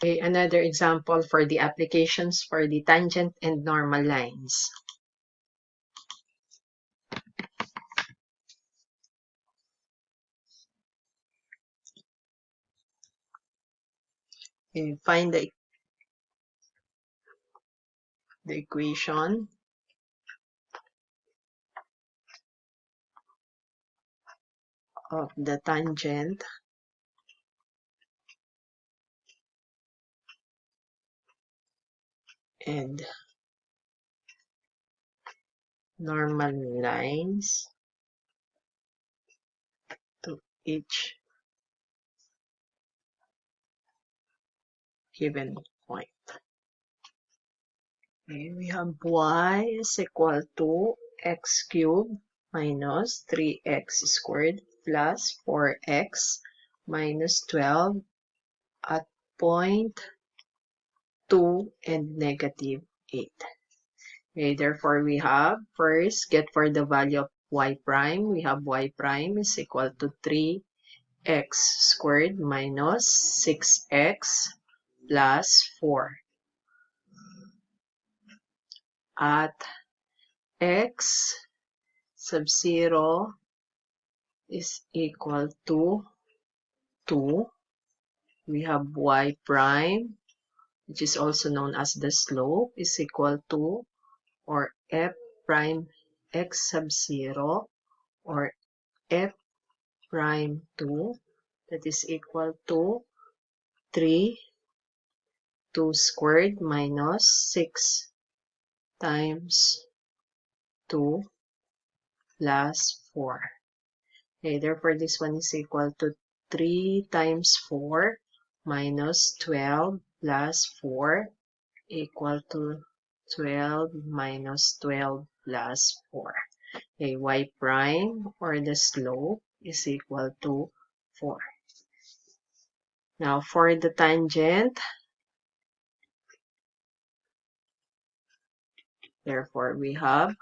Okay, another example for the applications for the tangent and normal lines. Okay, find the equation of the tangent and normal lines to each given point. Okay, we have y is equal to x cubed minus 3x squared plus 4x minus 12 at point 2 and negative 8. Okay, therefore we have first get for the value of y prime. We have y prime is equal to 3x squared minus 6x plus 4 at x sub 0 is equal to 2. We have y prime, which is also known as the slope, is equal to, or f prime x sub 0, or f prime 2, that is equal to 3, 2 squared minus 6 times 2 plus 4. Okay, therefore this one is equal to 3 times 4 minus 12 plus 4 equal to 12 minus 12 plus 4. Okay, y prime, or the slope, is equal to 4. Now for the tangent, therefore we have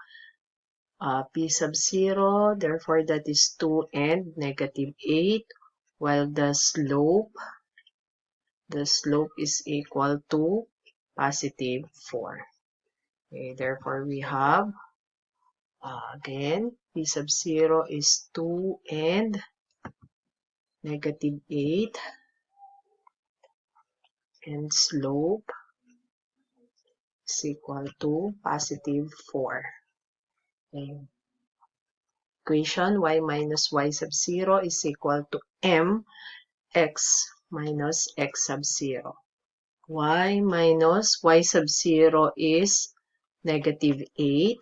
p sub 0, therefore that is 2 and negative 8, while the slope is equal to positive 4. Okay, therefore we have, again, p sub 0 is 2 and negative 8, and slope is equal to positive 4. Okay. Equation y minus y sub 0 is equal to m x minus x sub 0. Y minus y sub 0 is negative 8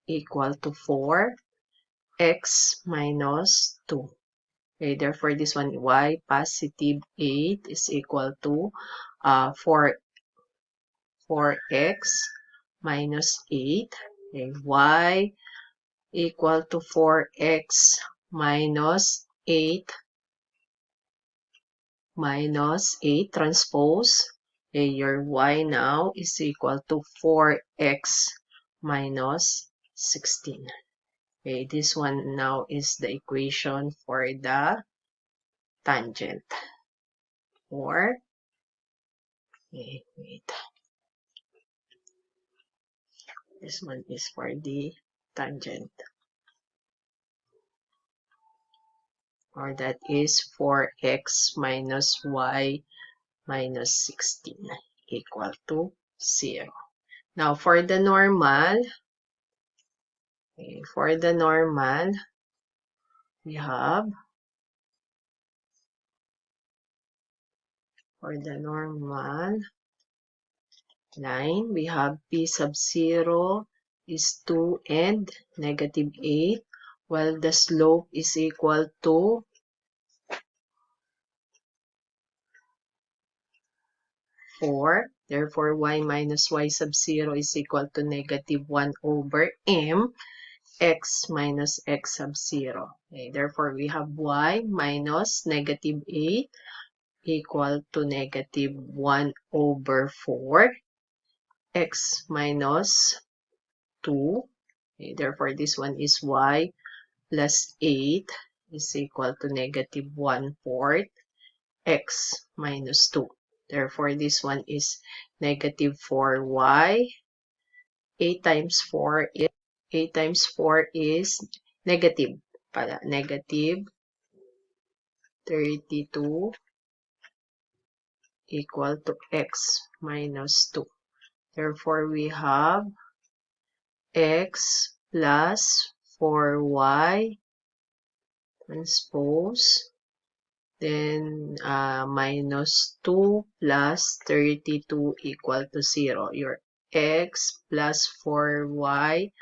equal to 4, x minus 2. Okay, therefore this one, y positive 8 is equal to 4x minus 8. Okay, y equal to 4x minus 8 transpose. Okay, your y now is equal to 4x minus 16. Okay, this one now is the equation for the tangent. Or, okay, wait. This one is for the tangent. Or that is 4x minus y minus 16 equal to 0. Now, for the normal, we have, for the normal line, we have p sub 0 is 2 and negative 8, while the slope is equal to 4. Therefore, y minus y sub 0 is equal to negative 1 over m x minus x sub 0. Okay, therefore, we have y minus negative 8 equal to negative 1 over 4 x minus 2. Okay, therefore, this one is y plus 8 is equal to negative 1/4 x minus 2. Therefore, this one is negative 4y. A times 4 is negative pala. Negative 32 equal to x minus 2. Therefore, we have x plus 4y transpose, then minus 2 plus 32 equal to 0. Your x plus 4y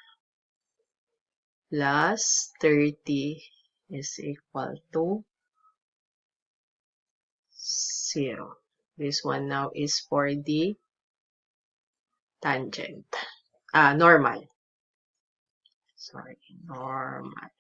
plus 30 is equal to 0. This one now is for the tangent. Normal. Sorry, normal.